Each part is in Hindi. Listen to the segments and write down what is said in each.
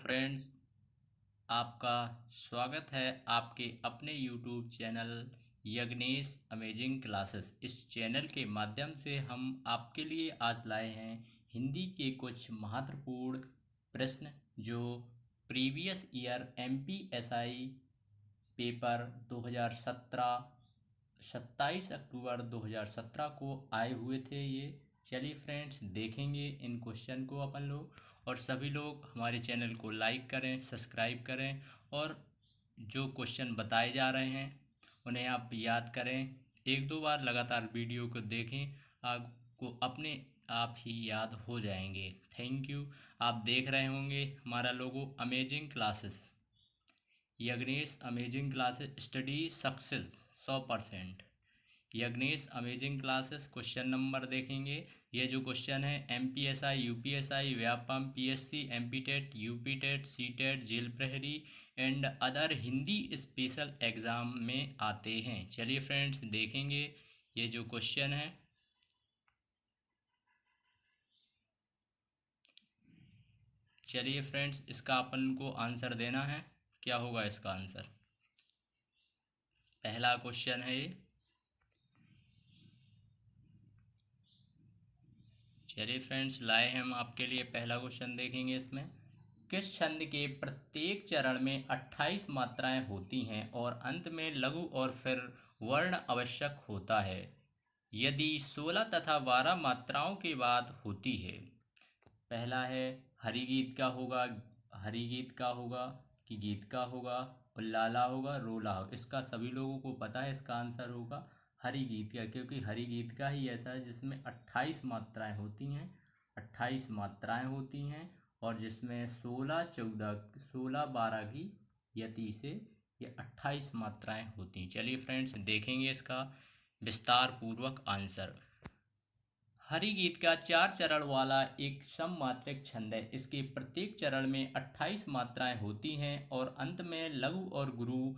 फ्रेंड्स, आपका स्वागत है आपके अपने YouTube channel Yagnesh amazing classes. इस चैनल के माध्यम से हम आपके लिए आज लाए हैं हिंदी के कुछ महत्वपूर्ण प्रश्न जो प्रीवियस ईयर एमपीएसआई पेपर 2017 27 अक्टूबर 2017 को आए हुए थे। ये चलिए फ्रेंड्स देखेंगे इन क्वेश्चन को अपन लोग, और सभी लोग हमारे चैनल को लाइक करें, सब्सक्राइब करें, और जो क्वेश्चन बताए जा रहे हैं उन्हें आप याद करें। एक दो बार लगातार वीडियो को देखें, आपको अपने आप ही याद हो जाएंगे। Thank you. आप देख रहे होंगे हमारा logo amazing classes, Yagnesh amazing classes, study success 100%। Yagnesh amazing classes. Question number देखेंगे। ये जो क्वेश्चन है MPSI, UPSI, Vyapam, PSC, MPTET, UPTET, CTET, जेल प्रहरी and other Hindi special exam में आते हैं। चलिए फ्रेंड्स देखेंगे ये जो क्वेश्चन है। चलिए फ्रेंड्स इसका अपन को आंसर देना है। क्या होगा इसका आंसर? पहला क्वेश्चन है ये। चलिए फ्रेंड्स लाए हैं हम आपके लिए पहला क्वेश्चन। देखेंगे इसमें किस छंद के प्रत्येक चरण में 28 मात्राएं होती हैं और अंत में लघु और फिर वर्ण आवश्यक होता है यदि 16 तथा 12 मात्राओं के बाद होती है? पहला है हरिगीत का होगा, हरिगीत का होगा कि गीत का होगा, उल्लाला होगा, रोला होगा। इसका सभी लोगों को पता है, इसका आंसर होगा हरिगीत का, क्योंकि हरिगीत का ही ऐसा है जिसमें 28 मात्राएं होती हैं। 28 मात्राएं होती हैं और जिसमें 16, 14, 16, 12 की यति से ये 28 मात्राएं होती हैं। चलिए फ्रेंड्स देखेंगे इसका विस्तार पूर्वक आंसर। हरिगीत का 4 चरण वाला एक सममात्रिक छंद है। इसके प्रत्येक चरण में 28 मात्राएं होती हैं और अंत में लघु और गुरु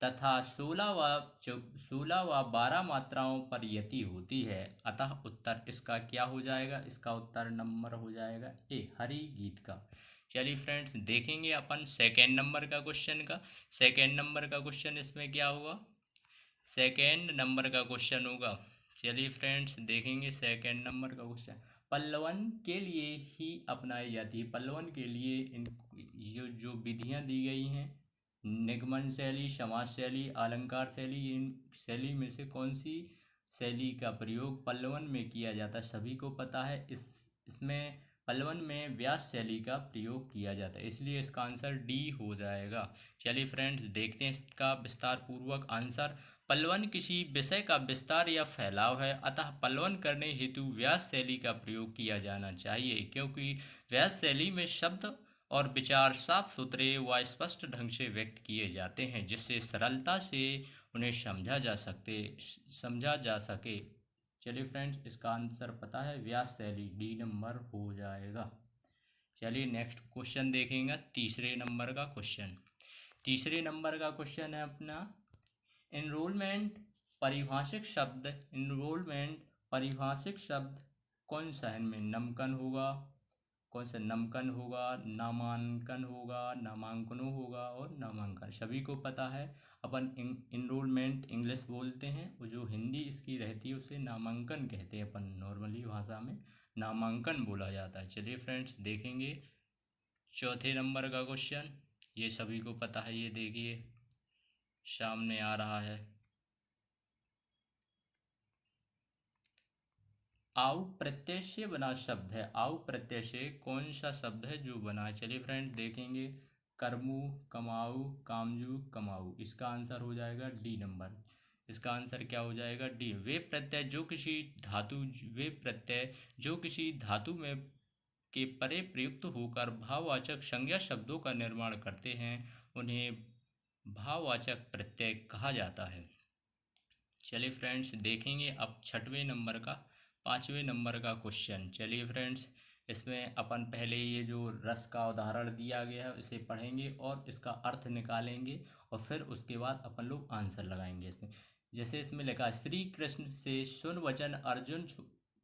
तथा 16 व 12 मात्राओं पर यति होती है। अतः उत्तर इसका क्या हो जाएगा? इसका उत्तर नंबर हो जाएगा ए, हरिगीत का। चलिए फ्रेंड्स देखेंगे अपन सेकेंड नंबर का क्वेश्चन का। सेकेंड नंबर का क्वेश्चन इसमें क्या होगा? सेकेंड नंबर का क्वेश्चन होगा। चलिए फ्रेंड्स देखेंगे सेकेंड नंबर का क्वेश्चन। पल्लवन के लिए ही अपनाई जाती है। पल्लवन के लिए इन जो विधियां दी गई हैं, निगमन शैली, समाज शैली, अलंकार शैली, इन शैली में से कौन सी शैली का प्रयोग पल्लवन में किया जाता है? सभी को पता है इसमें पल्लवन में व्यास शैली का प्रयोग किया जाता है, इसलिए इसका आंसर डी हो जाएगा। चलिए फ्रेंड्स देखते हैं इसका विस्तार पूर्वक आंसर। पल्लवन किसी विषय का विस्तार या फैलाव है, अतः पल्लवन करने हेतु व्यास शैली का प्रयोग किया जाना चाहिए, क्योंकि व्यास शैली में शब्द और विचार साफ सुथरे व स्पष्ट ढंग से व्यक्त किए जाते हैं, जिससे सरलता से उन्हें समझा जा सके। चलिए फ्रेंड्स इसका आंसर पता है, व्यास शैली, डी नंबर हो जाएगा। चलिए नेक्स्ट क्वेश्चन देखेंगे। तीसरे नंबर का क्वेश्चन। तीसरे नंबर का क्वेश्चन है अपना एनरोलमेंट परिभाषिक शब्द। एनरोलमेंट परिभाषिक शब्द कौन सा है इनमें? नमकन होगा, कौन सा? नमकन होगा, नामांकन होगा, नामांकनों होगा और नामांकन। सभी को पता है अपन इनरोलमेंट इंग्लिश बोलते हैं, वो जो हिंदी इसकी रहती है उसे नामांकन कहते हैं। अपन नॉर्मली भाषा में नामांकन बोला जाता है। चलिए फ्रेंड्स देखेंगे चौथे नंबर का क्वेश्चन। ये सभी को पता है, ये देखिए सामने आ रहा है। आउ प्रत्यय से बना शब्द है। आउ प्रत्यय से कौन सा शब्द है जो बना है? चलिए फ्रेंड्स देखेंगे कर्मू, कमाऊ, कामजू, कमाऊ। इसका आंसर हो जाएगा डी नंबर। इसका आंसर क्या हो जाएगा? डी। वे प्रत्यय जो किसी धातु में के परे प्रयुक्त होकर भाववाचक संज्ञा शब्दों का निर्माण करते हैं उन्हें भाववाचक प्रत्यय कहा जाता है। चलिए फ्रेंड्स देखेंगे अब छठवें नंबर का, पाँचवें नंबर का क्वेश्चन। चलिए फ्रेंड्स इसमें अपन पहले ये जो रस का उदाहरण दिया गया है इसे पढ़ेंगे और इसका अर्थ निकालेंगे, और फिर उसके बाद अपन लोग आंसर लगाएंगे इसमें। जैसे इसमें लिखा है श्री कृष्ण से सुन वचन अर्जुन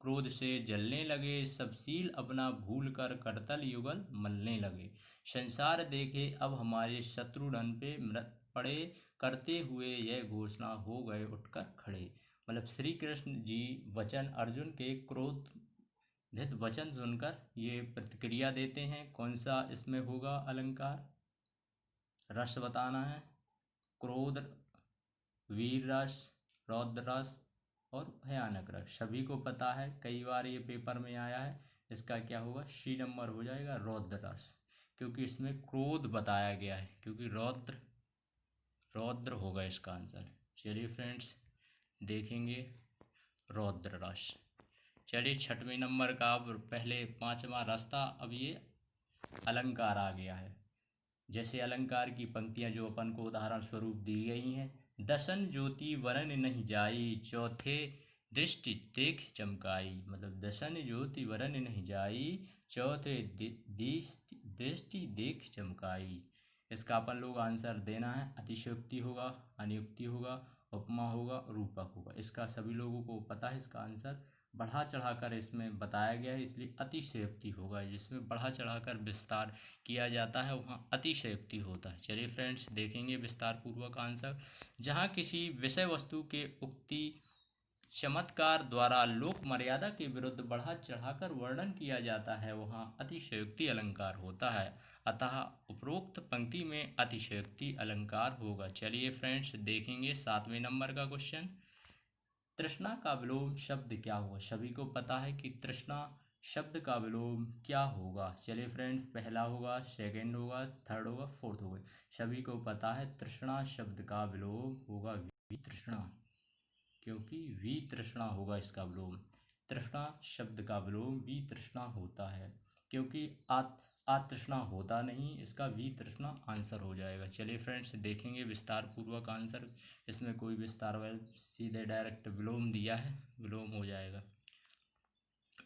क्रोध से जलने लगे, सब शील अपना भूल कर करतल युगल मलने लगे। संसार देखे अब हमारे शत्रुदन पे मृत पड़े, करते हुए यह घोषणा हो गए उठकर खड़े। मतलब श्री कृष्ण जी वचन अर्जुन के क्रोधित वचन सुनकर ये प्रतिक्रिया देते हैं। कौन सा इसमें होगा अलंकार? रस बताना है। क्रोध, वीर रस, रौद्र रस और भयानक रस। सभी को पता है, कई बार ये पेपर में आया है। इसका क्या होगा? सी नंबर हो जाएगा, रौद्र रस, क्योंकि इसमें क्रोध बताया गया है, क्योंकि रौद्र रौद्र होगा इसका आंसर। चलिए फ्रेंड्स देखेंगे रौद्र रस। चलिए छठवें नंबर का, अब पहले पांचवा रास्ता, अब ये अलंकार आ गया है। जैसे अलंकार की पंक्तियां जो अपन को उदाहरण स्वरूप दी गई हैं। दशन ज्योति वरन नहीं जाई, चौथे दृष्टि देख चमकाई। मतलब दशन ज्योति वरन नहीं जाई, चौथे दृष्टि देख चमकाई। इसका अपन लोग आंसर देना है। अतिशयोक्ति होगा, अनियुक्ति होगा, उपमा होगा, रूपक होगा। इसका सभी लोगों को पता है। इसका आंसर बढ़ा चढ़ाकर इसमें बताया गया है, इसलिए अतिशयोक्ति होगा। जिसमें बढ़ा चढ़ाकर विस्तार किया जाता है वहाँ अतिशयोक्ति होता है। चलिए फ्रेंड्स देखेंगे विस्तार पूर्वक आंसर। जहाँ किसी विषय वस्तु के उक्ति चमत्कार द्वारा लोक मर्यादा के विरुद्ध बढ़ा चढ़ाकर वर्णन किया जाता है, वहाँ अतिशयोक्ति अलंकार होता है। अतः उपरोक्त पंक्ति में अतिशयोक्ति अलंकार होगा। चलिए फ्रेंड्स देखेंगे सातवें नंबर का क्वेश्चन। तृष्णा का विलोम शब्द क्या होगा? सभी को पता है कि तृष्णा शब्द का विलोम क्या होगा। चलिए फ्रेंड्स, पहला होगा, सेकंड होगा, थर्ड होगा, फोर्थ होगा। सभी को पता है तृष्णा शब्द का विलोम होगा वितृष्णा, क्योंकि वितृष्णा होगा इसका विलोम। तृष्णा शब्द का विलोम वितृष्णा होता है, क्योंकि आतृष्णा होता नहीं। इसका वितृष्णा आंसर हो जाएगा। चलिए फ्रेंड्स देखेंगे विस्तार पूर्वक आंसर। इसमें कोई विस्तार सीधे डायरेक्ट विलोम दिया है, विलोम हो जाएगा।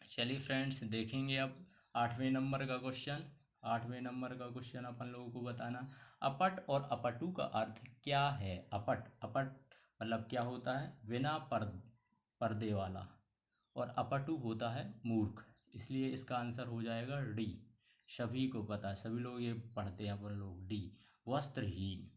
चलिए फ्रेंड्स देखेंगे अब आठवें नंबर का क्वेश्चन। आठवें नंबर का क्वेश्चन अपन लोगों को बताना, अपट और अपटू का अर्थ क्या है? अपट, अपट मतलब क्या होता है? बिना पर्दे वाला। और अपटू होता है मूर्ख, इसलिए इसका आंसर हो जाएगा डी। सभी को पता है, सभी लोग ये पढ़ते हैं अपन लोग। डी, वस्त्रहीन।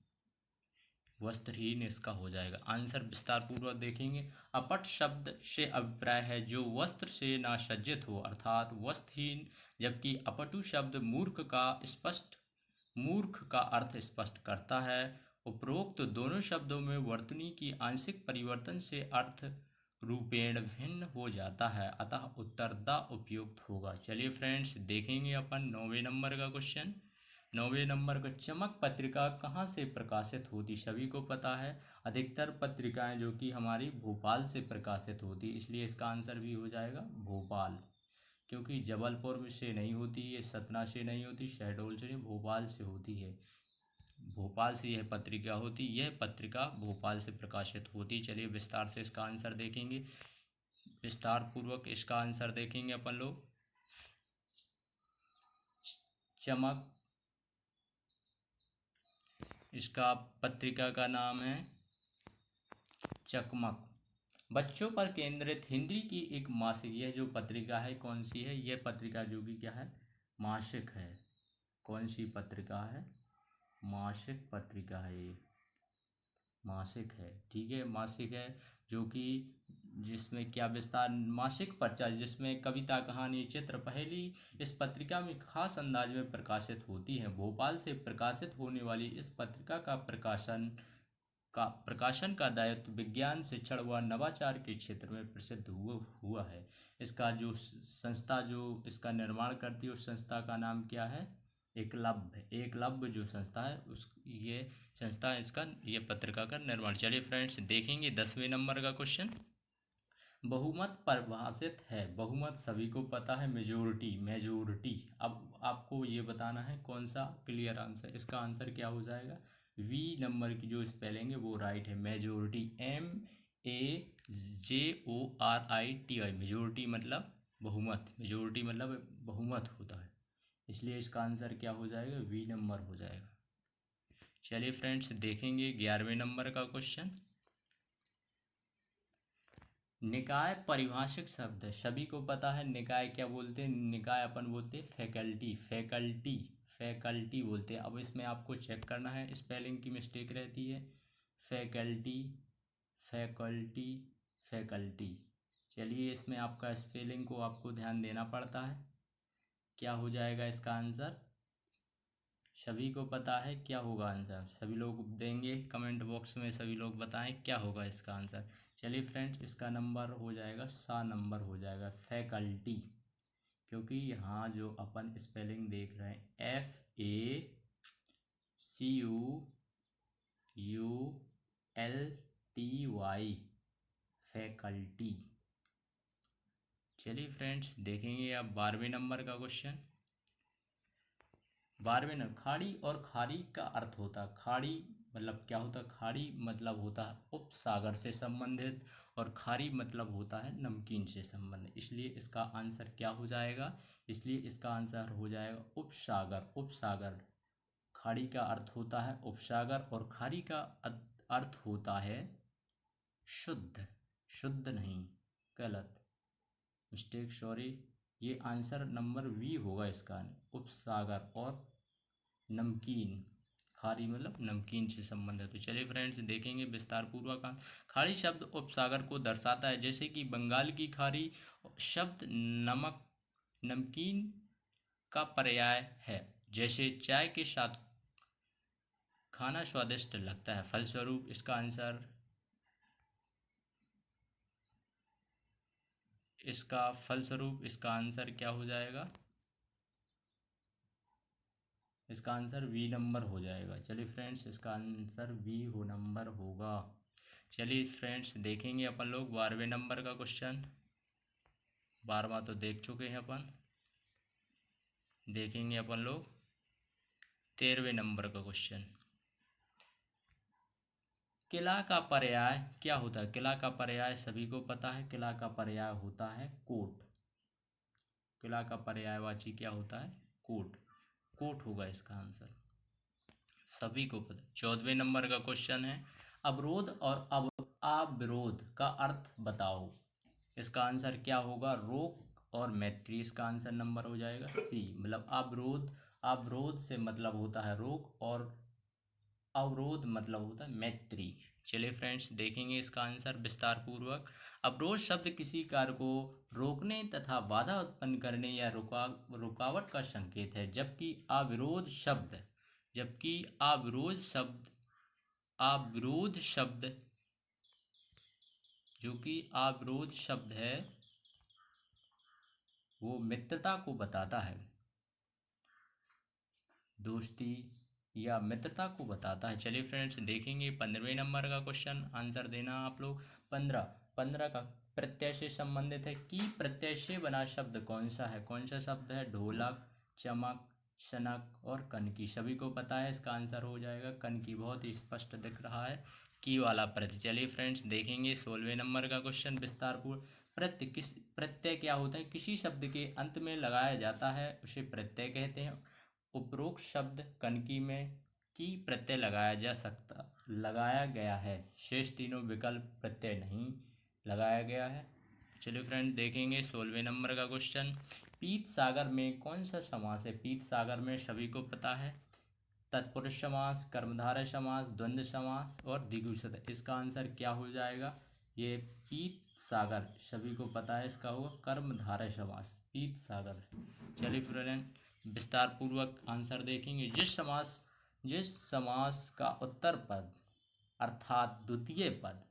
वस्त्रहीन इसका हो जाएगा आंसर। विस्तार पूर्वक देखेंगे। अपट शब्द से अभिप्राय है जो वस्त्र से ना सज्जित हो, अर्थात वस्त्रहीन। जबकि अपटु शब्द मूर्ख का अर्थ स्पष्ट करता है। उपरोक्त दोनों शब्दों में वर्तनी की आंशिक परिवर्तन से अर्थ रूपेण भिन्न हो जाता है, अतः उत्तर द उपयुक्त होगा। चलिए फ्रेंड्स देखेंगे अपन नौवें नंबर का क्वेश्चन। नौवें नंबर का, चमक पत्रिका कहाँ से प्रकाशित होती? सभी को पता है, अधिकतर पत्रिकाएं जो कि हमारी भोपाल से प्रकाशित होती, इसलिए इसका आंसर भी हो जाएगा भोपाल। क्योंकि जबलपुर से नहीं होती, ये सतना से नहीं होती, शहडोल से नहीं, भोपाल से होती है। भोपाल से यह पत्रिका होती, यह पत्रिका भोपाल से प्रकाशित होती। चलिए विस्तार से इसका आंसर देखेंगे। विस्तार पूर्वक इसका आंसर देखेंगे अपन लोग। चमक, इसका पत्रिका का नाम है चकमक। बच्चों पर केंद्रित हिंदी की एक मासिक, यह जो पत्रिका है कौन सी है? यह पत्रिका जो कि क्या है? मासिक है। कौन सी पत्रिका है? मासिक पत्रिका है ये, मासिक है। ठीक है, मासिक है जो कि जिसमें क्या विस्तार, मासिक पर्चा जिसमें कविता, कहानी, चित्र, पहेली इस पत्रिका में खास अंदाज में प्रकाशित होती है। भोपाल से प्रकाशित होने वाली इस पत्रिका का प्रकाशन का दायित्व विज्ञान, शिक्षण व नवाचार के क्षेत्र में प्रसिद्ध हुआ है। इसका जो संस्था जो इसका निर्माण करती है उस संस्था का नाम क्या है? एकलव्य। एकलव्य जो संस्था है उस ये संस्था इसका ये पत्रिका का निर्माण। चलिए फ्रेंड्स देखेंगे 10वें नंबर का क्वेश्चन। बहुमत परिभाषित है। बहुमत सभी को पता है, मेजोरिटी, मेजोरिटी। अब आपको ये बताना है कौन सा क्लियर आंसर। इसका आंसर क्या हो जाएगा? वी नंबर की जो स्पेलिंग है वो राइट है, मेजोरिटी। MAJORITI, मेजोरिटी मतलब बहुमत, मेजोरिटी मतलब बहुमत होता है, इसलिए इसका आंसर क्या हो जाएगा? वी नंबर हो जाएगा। चलिए फ्रेंड्स देखेंगे 11वें नंबर का क्वेश्चन। निकाय परिभाषिक शब्द है, सभी को पता है निकाय क्या बोलते हैं। निकाय अपन बोलते हैं फैकल्टी, फैकल्टी, फैकल्टी बोलते हैं। अब इसमें आपको चेक करना है, स्पेलिंग की मिस्टेक रहती है। Faculty, faculty, faculty. चलिए इसमें आपका स्पेलिंग को आपको ध्यान देना पड़ता है। क्या हो जाएगा इसका आंसर, सभी को पता है क्या होगा आंसर, सभी लोग देंगे कमेंट बॉक्स में, सभी लोग बताएं क्या होगा इसका आंसर। चलिए फ्रेंड्स, इसका नंबर हो जाएगा 7 नंबर हो जाएगा, फैकल्टी। क्योंकि यहाँ जो अपन स्पेलिंग देख रहे हैं FACUULTY, फैकल्टी। चलिए फ्रेंड्स, देखेंगे अब 12वें नंबर का क्वेश्चन। 12वें नंबर, खाड़ी और खारी का अर्थ होता है। खाड़ी मतलब क्या होता है, खाड़ी मतलब होता है उपसागर से संबंधित, और खारी मतलब होता है नमकीन से संबंधित। इसलिए इसका आंसर क्या हो जाएगा, इसलिए इसका आंसर हो जाएगा उपसागर, उपसागर। खाड़ी का अर्थ होता है उपसागर, और खारी का अर्थ होता है शुद्ध, शुद्ध नहीं, गलत, मिस्टेक, सॉरी। ये आंसर नंबर वी होगा इसका, उपसागर और नमकीन। खारी मतलब नमकीन से संबंधित है। तो चलिए फ्रेंड्स, देखेंगे विस्तार पूर्वक। खाड़ी शब्द उपसागर को दर्शाता है, जैसे कि बंगाल की खाड़ी शब्द नमक, नमकीन का पर्याय है। जैसे चाय के साथ खाना स्वादिष्ट लगता है। फलस्वरूप इसका आंसर, इसका फलस्वरूप इसका आंसर क्या हो जाएगा, इसका आंसर वी नंबर हो जाएगा। चलिए फ्रेंड्स, इसका आंसर वी हो नंबर होगा। चलिए फ्रेंड्स, देखेंगे अपन लोग 12वें नंबर का क्वेश्चन। 12वां तो देख चुके हैं अपन, देखेंगे अपन लोग 13वें नंबर का क्वेश्चन। किला का पर्याय क्या होता है, किला का पर्याय सभी को पता है, किला का पर्याय होता है कोट। किला का पर्यायवाची क्या होता है, कोट, कोट होगा इसका आंसर, सभी को पता। 14वें नंबर का क्वेश्चन है, अवरोध और अविरोध का अर्थ बताओ। इसका आंसर क्या होगा, रोक और मैत्री। इसका आंसर नंबर हो जाएगा सी, मतलब अवरोध, अवरोध से मतलब होता है रोक, और अवरोध मतलब होता है मैत्री। चलिए फ्रेंड्स, देखेंगे इसका आंसर विस्तार पूर्वक। अवरोध शब्द किसी कार्य को रोकने तथा बाधा उत्पन्न करने या रुकावट का संकेत है, जबकि अविरोध शब्द, जबकि अविरोध शब्द, अविरोध शब्द, जो कि अविरोध शब्द है, वो मित्रता को बताता है, दोस्ती या मित्रता को बताता है। चलिए फ्रेंड्स, देखेंगे 15वें नंबर का क्वेश्चन, आंसर देना आप लोग। 15 का प्रत्यय से संबंधित है कि प्रत्यय से बना शब्द कौन सा है, कौन सा शब्द है, ढोलक, चमक, सनक और कनकी। सभी को पता है, इसका आंसर हो जाएगा कनकी, बहुत ही स्पष्ट दिख रहा है की वाला प्रत्यय। चलिए फ्रेंड्स, देखेंगे 16वें नंबर का क्वेश्चन विस्तारपूर्वक। प्रत्यय क्या होता है, किसी शब्द के अंत में लगाया जाता है उसे प्रत्यय कहते हैं। उपरोक्त शब्द कनकी में की प्रत्यय लगाया गया है, शेष तीनों विकल्प प्रत्यय नहीं लगाया गया है। चलिए फ्रेंड, देखेंगे 16वें नंबर का क्वेश्चन। पीत सागर में कौन सा समास है, पीत सागर में सभी को पता है तत्पुरुष समास, कर्मधारय समास, द्वंद्व समास और द्विगु समास। इसका आंसर क्या हो जाएगा, ये पीत सागर सभी को पता है, इसका होगा कर्मधारय समास, पीत सागर। चलिए फ्रेंड, विस्तार पूर्वक आंसर देखेंगे। जिस समास का उत्तर पद अर्थात द्वितीय पद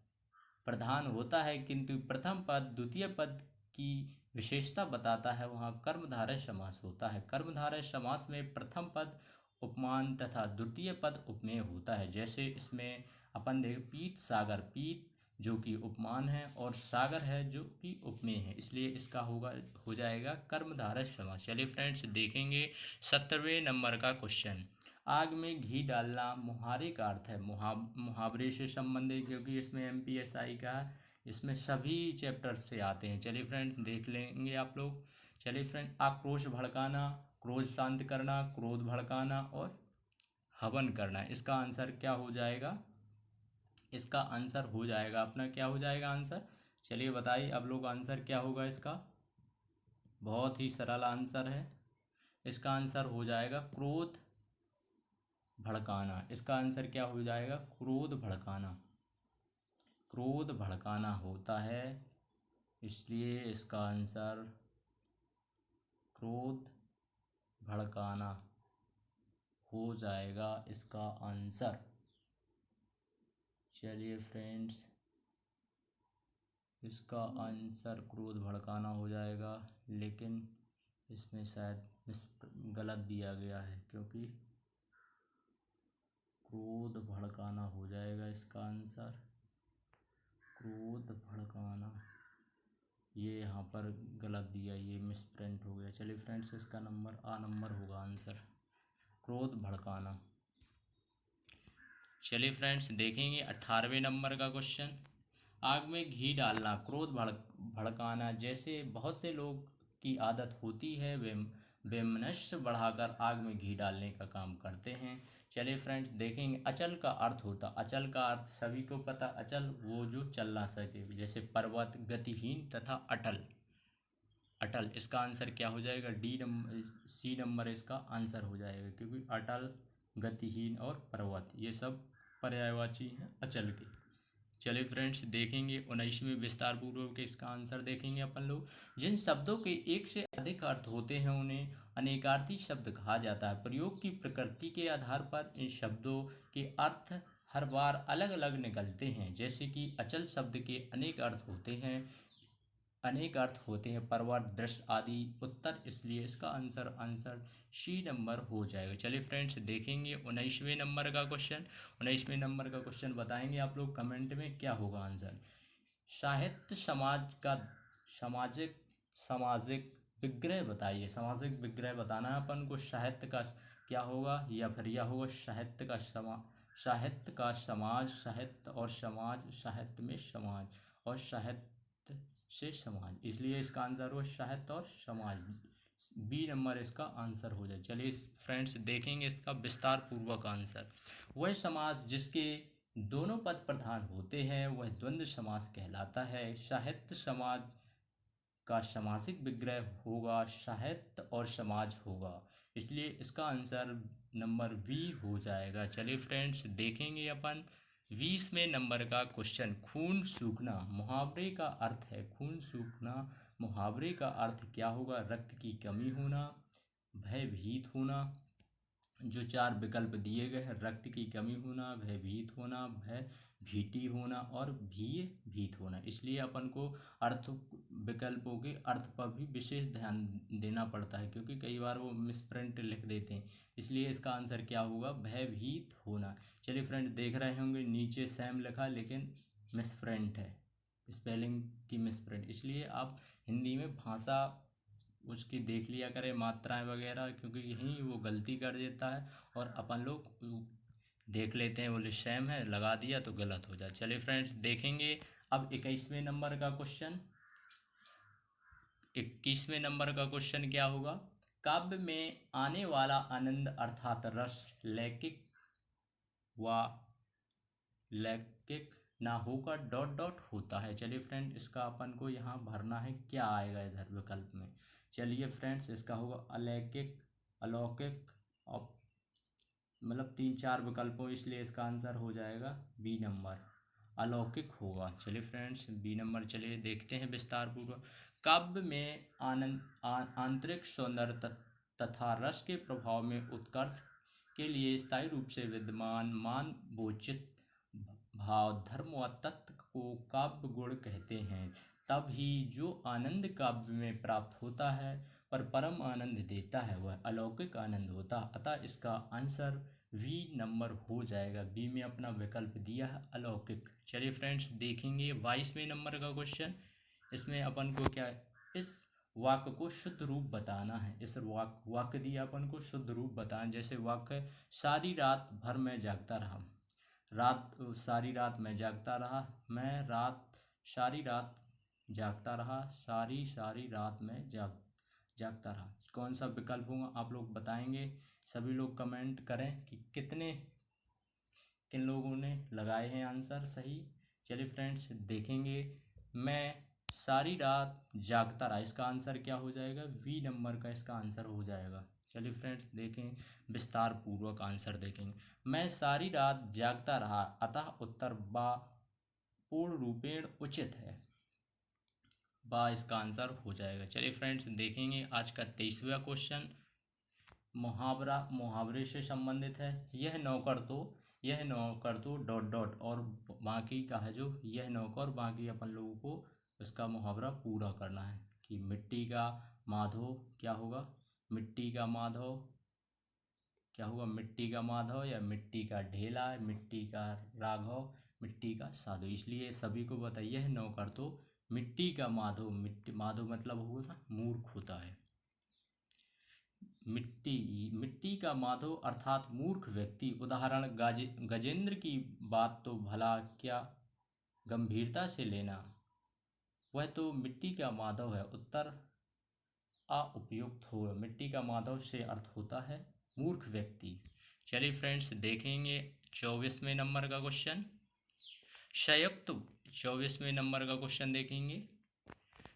प्रधान होता है, किंतु प्रथम पद द्वितीय पद की विशेषता बताता है, वहाँ कर्मधारय समास होता है। कर्मधारय समास में प्रथम पद उपमान तथा द्वितीय पद उपमेय होता है। जैसे इसमें अपन देख, पीत सागर, पीत जो कि उपमान है और सागर है जो कि उपमेय है, इसलिए इसका हो जाएगा कर्मधारय समास। चलिए फ्रेंड्स, देखेंगे 17वें नंबर का क्वेश्चन। आग में घी डालना मुहावरे का अर्थ है, मुहावरे से संबंधित, क्योंकि इसमें MPSI का, इसमें सभी चैप्टर से आते हैं। चलिए फ्रेंड्स, देख लेंगे आप लोग। चलिए फ्रेंड, आक्रोश भड़काना, क्रोध शांत करना, क्रोध भड़काना और हवन करना। इसका आंसर क्या हो जाएगा, इसका आंसर हो जाएगा अपना, क्या हो जाएगा आंसर, चलिए बताइए अब लोग आंसर क्या होगा इसका। बहुत ही सरल आंसर है। इसका आंसर हो जाएगा क्रोध भड़काना। इसका आंसर क्या हो जाएगा? क्रोध भड़काना। क्रोध भड़काना होता है, इसलिए इसका आंसर क्रोध भड़काना हो जाएगा इसका आंसर। चलिए फ्रेंड्स, इसका आंसर क्रोध भड़काना हो जाएगा, लेकिन इसमें शायद गलत दिया गया है, क्योंकि क्रोध भड़काना हो जाएगा इसका आंसर। क्रोध भड़काना, ये यहाँ पर गलत दिया, ये मिस प्रिंट हो गया। चलिए फ्रेंड्स, इसका नंबर आ नंबर होगा आंसर, क्रोध भड़काना। चलिए फ्रेंड्स, देखेंगे 18वें नंबर का क्वेश्चन। आग में घी डालना क्रोध भड़काना। जैसे बहुत से लोग की आदत होती है, वे वैमनस्य बढ़ाकर आग में घी डालने का काम करते हैं। चलिए फ्रेंड्स, देखेंगे अचल का अर्थ होता। अचल का अर्थ सभी को पता, अचल वो जो चल ना सके, जैसे पर्वत, गतिहीन तथा अटल। अटल, इसका आंसर क्या हो जाएगा? सी नंबर इसका आंसर हो जाएगा, क्योंकि अटल, गतिहीन और पर्वत ये सब पर्यायवाची हैं अचल के। चलिए फ्रेंड्स, देखेंगे 19वें विस्तार पूर्वक इसका आंसर देखेंगे अपन लोग। जिन शब्दों के एक से अधिक अर्थ होते हैं उन्हें अनेकार्थी शब्द कहा जाता है। प्रयोग की प्रकृति के आधार पर इन शब्दों के अर्थ हर बार अलग अलग निकलते हैं। जैसे कि अचल शब्द के अनेक अर्थ होते हैं, पर्वत, दृश्य आदि। उत्तर, इसलिए इसका आंसर सी नंबर हो जाएगा। चलिए फ्रेंड्स, देखेंगे 19वें नंबर का क्वेश्चन। 19वें नंबर का क्वेश्चन बताएंगे आप लोग कमेंट में क्या होगा आंसर। साहित्य समाज का सामाजिक सामाजिक विग्रह बताइए। सामाजिक विग्रह बताना है अपन को। साहित्य का क्या होगा, या फिर यह होगा साहित्य का समाज, साहित्य और समाज, साहित्य में समाज और साहित्य से समाज, इसलिए इसका आंसर हो साहित्य और समाज। बी नंबर इसका आंसर हो जाए। चलिए फ्रेंड्स, देखेंगे इसका विस्तार पूर्वक आंसर। वह समाज जिसके दोनों पद प्रधान होते हैं वह द्वंद्व समास कहलाता है। साहित्य समाज का सामासिक विग्रह होगा, साहित्य और समाज होगा, इसलिए इसका आंसर नंबर बी हो जाएगा। चलिए फ्रेंड्स, देखेंगे अपन 20वें नंबर का क्वेश्चन। खून सूखना मुहावरे का अर्थ है। खून सूखना मुहावरे का अर्थ क्या होगा? रक्त की कमी होना, भयभीत होना। जो 4 विकल्प दिए गए हैं, रक्त की कमी होना, भयभीत होना, भीति होना और भीत होना, इसलिए अपन को अर्थ विकल्पों के अर्थ पर भी विशेष ध्यान देना पड़ता है, क्योंकि कई बार वो मिसप्रिंट लिख देते हैं। इसलिए इसका आंसर क्या होगा? भयभीत होना। चलिए फ्रेंड, देख रहे होंगे नीचे सेम लिखा, लेकिन मिसप्रिंट है, स्पेलिंग की मिसप्रिंट। इसलिए आप हिंदी में भाषा उसकी देख लिया करें, मात्राएं वगैरह, क्योंकि यहीं वो गलती कर देता है और अपन लोग देख लेते हैं, बोले सेम है, लगा दिया तो गलत हो जाए। चलिए फ्रेंड्स, देखेंगे अब 21वें नंबर का क्वेश्चन। 21वें नंबर का क्वेश्चन क्या होगा? काव्य में आने वाला आनंद अर्थात रस लैकिक व लैकिक ना होकर डॉट डॉट होता है। चलिए फ्रेंड, इसका अपन को यहाँ भरना है, क्या आएगा इधर विकल्प में। चलिए फ्रेंड्स, इसका होगा अलैकिक, अलौकिक, और मतलब 3-4 विकल्पों, इसलिए इसका आंसर हो जाएगा बी नंबर, अलौकिक होगा। चलिए फ्रेंड्स, बी नंबर। चलिए देखते हैं विस्तार पूर्वक। काव्य में आंतरिक सौंदर्य तथा रस के प्रभाव में उत्कर्ष के लिए स्थायी रूप से विद्यमान मान बोचित भाव, धर्म व तत्व को काव्य गुण कहते हैं। तब ही जो आनंद काव्य में प्राप्त होता है पर परम आनंद देता है वह अलौकिक आनंद होता। अतः इसका आंसर वी नंबर हो जाएगा। बी में अपना विकल्प दिया है अलौकिक। चलिए फ्रेंड्स, देखेंगे 22वें नंबर का क्वेश्चन। इसमें अपन को क्या, इस वाक्य को शुद्ध रूप बताना है। इस वाक्य दिया अपन को शुद्ध रूप बताना। जैसे वाक्य, सारी रात भर मैं जागता रहा, सारी रात मैं जागता रहा, मैं सारी रात जागता रहा, सारी रात में जागता रहा। कौन सा विकल्प होगा आप लोग बताएंगे। सभी लोग कमेंट करें कि किन लोगों ने लगाए हैं आंसर सही। चलिए फ्रेंड्स, देखेंगे मैं सारी रात जागता रहा, इसका आंसर क्या हो जाएगा? बी नंबर का इसका आंसर हो जाएगा। चलिए फ्रेंड्स देखें, विस्तार पूर्वक आंसर देखेंगे। मैं सारी रात जागता रहा, अतः उत्तर बा पूर्ण रूपेण उचित है। बा इसका आंसर हो जाएगा। चलिए फ्रेंड्स देखेंगे आज का 23वां क्वेश्चन। मुहावरा मुहावरे से संबंधित है। यह नौकर तो डॉट डॉट और बाकी का है जो यह नौकर, बाकी अपन लोगों को इसका मुहावरा पूरा करना है कि मिट्टी का माधव क्या होगा? मिट्टी का माधव क्या होगा? मिट्टी का माधव या मिट्टी का ढेला, मिट्टी का राघव, मिट्टी का साधु। इसलिए सभी को बताइए है नौकर तो मिट्टी का माधव, मिट्टी माधव मतलब होगा मूर्ख होता है। मिट्टी का माधव अर्थात मूर्ख व्यक्ति। उदाहरण गजेंद्र की बात तो भला क्या गंभीरता से लेना, वह तो मिट्टी का माधव है। उत्तर उपयुक्त होगा। मिट्टी का माधव से अर्थ होता है मूर्ख व्यक्ति। चलिए फ्रेंड्स देखेंगे 24वें नंबर का क्वेश्चन। संयुक्त 24वें नंबर का क्वेश्चन देखेंगे।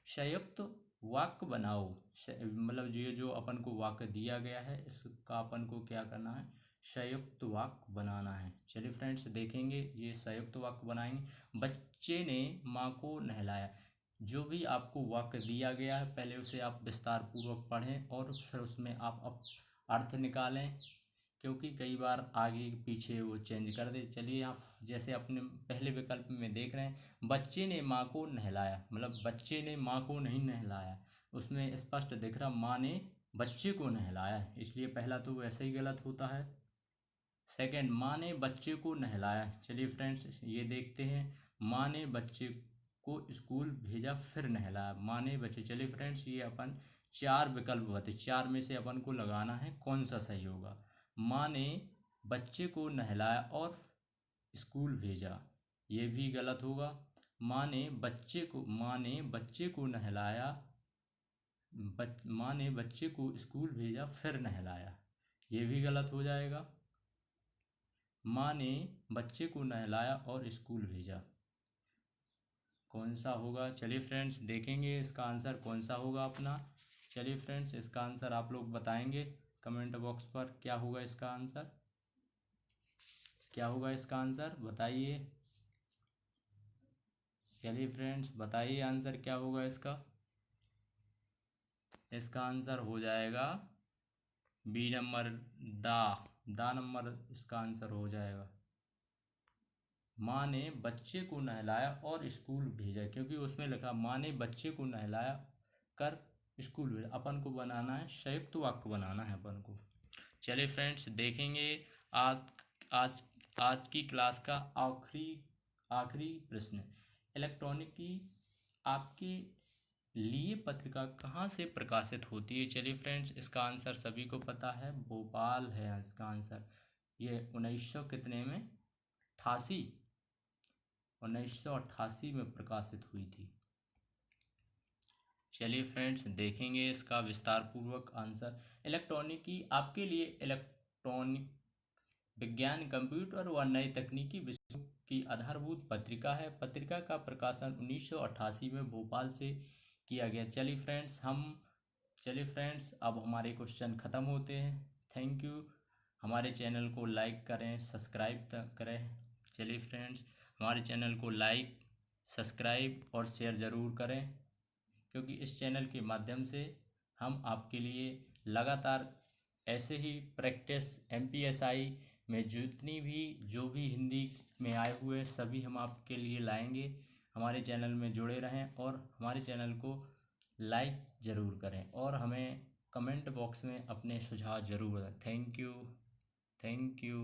संयुक्त वाक्य बनाओ। मतलब ये जो अपन को वाक्य दिया गया है इसका अपन को क्या करना है? संयुक्त वाक्य बनाना है। चलिए फ्रेंड्स देखेंगे, ये संयुक्त वाक्य बनाएंगे। बच्चे ने माँ को नहलाया। जो भी आपको वाक्य दिया गया है पहले उसे आप विस्तार पूर्वक पढ़ें और फिर उसमें आप अर्थ निकालें, क्योंकि कई बार आगे पीछे वो चेंज कर दे। चलिए आप जैसे अपने पहले विकल्प में देख रहे हैं, बच्चे ने माँ को नहलाया, मतलब बच्चे ने माँ को नहीं नहलाया। उसमें स्पष्ट दिख रहा माँ ने बच्चे को नहलाया, इसलिए पहला तो वैसे ही गलत होता है। सेकंड, माँ ने बच्चे को नहलाया। चलिए फ्रेंड्स ये देखते हैं, माँ ने बच्चे को स्कूल भेजा फिर नहलाया। माँ ने बच्चे, चलिए फ्रेंड्स ये अपन 4 विकल्प बते, 4 में से अपन को लगाना है कौन सा सही होगा। माँ ने बच्चे को नहलाया और स्कूल भेजा, ये भी गलत होगा। माँ ने बच्चे को नहलाया, माँ ने बच्चे को स्कूल भेजा फिर नहलाया, ये भी गलत हो जाएगा। माँ ने बच्चे को नहलाया और स्कूल भेजा, कौन सा होगा? चलिए फ्रेंड्स देखेंगे इसका आंसर कौन सा होगा अपना। चलिए फ्रेंड्स इसका आंसर आप लोग बताएंगे कमेंट बॉक्स पर, क्या होगा इसका आंसर? क्या होगा इसका आंसर बताइए। चलिए फ्रेंड्स बताइए आंसर क्या होगा इसका। इसका आंसर हो जाएगा बी नंबर, दा नंबर इसका आंसर हो जाएगा। माँ ने बच्चे को नहलाया और स्कूल भेजा, क्योंकि उसमें लिखा माँ ने बच्चे को नहलाया कर स्कूल भेजा। अपन को बनाना है संयुक्त वाक्य बनाना है अपन को। चलिए फ्रेंड्स देखेंगे आज आज आज की क्लास का आखिरी प्रश्न। इलेक्ट्रॉनिक की आपके लिए पत्रिका कहाँ से प्रकाशित होती है? चलिए फ्रेंड्स इसका आंसर सभी को पता है, भोपाल है इसका आंसर। ये 1900 कितने में 88 1988 में प्रकाशित हुई थी। चलिए फ्रेंड्स देखेंगे इसका विस्तार पूर्वक आंसर। इलेक्ट्रॉनिक की आपके लिए इलेक्ट्रॉनिक विज्ञान, कंप्यूटर व नई तकनीकी विषयों की आधारभूत पत्रिका है। पत्रिका का प्रकाशन 1988 में भोपाल से किया गया। चलिए फ्रेंड्स अब हमारे क्वेश्चन ख़त्म होते हैं। Thank you. हमारे चैनल को लाइक करें, सब्सक्राइब करें। चलिए फ्रेंड्स हमारे चैनल को लाइक, सब्सक्राइब और शेयर ज़रूर करें, क्योंकि इस चैनल के माध्यम से हम आपके लिए लगातार ऐसे ही प्रैक्टिस MPSI में जो भी हिंदी में आए हुए सभी हम आपके लिए लाएंगे। हमारे चैनल में जुड़े रहें और हमारे चैनल को लाइक ज़रूर करें और हमें कमेंट बॉक्स में अपने सुझाव ज़रूर दें। Thank you.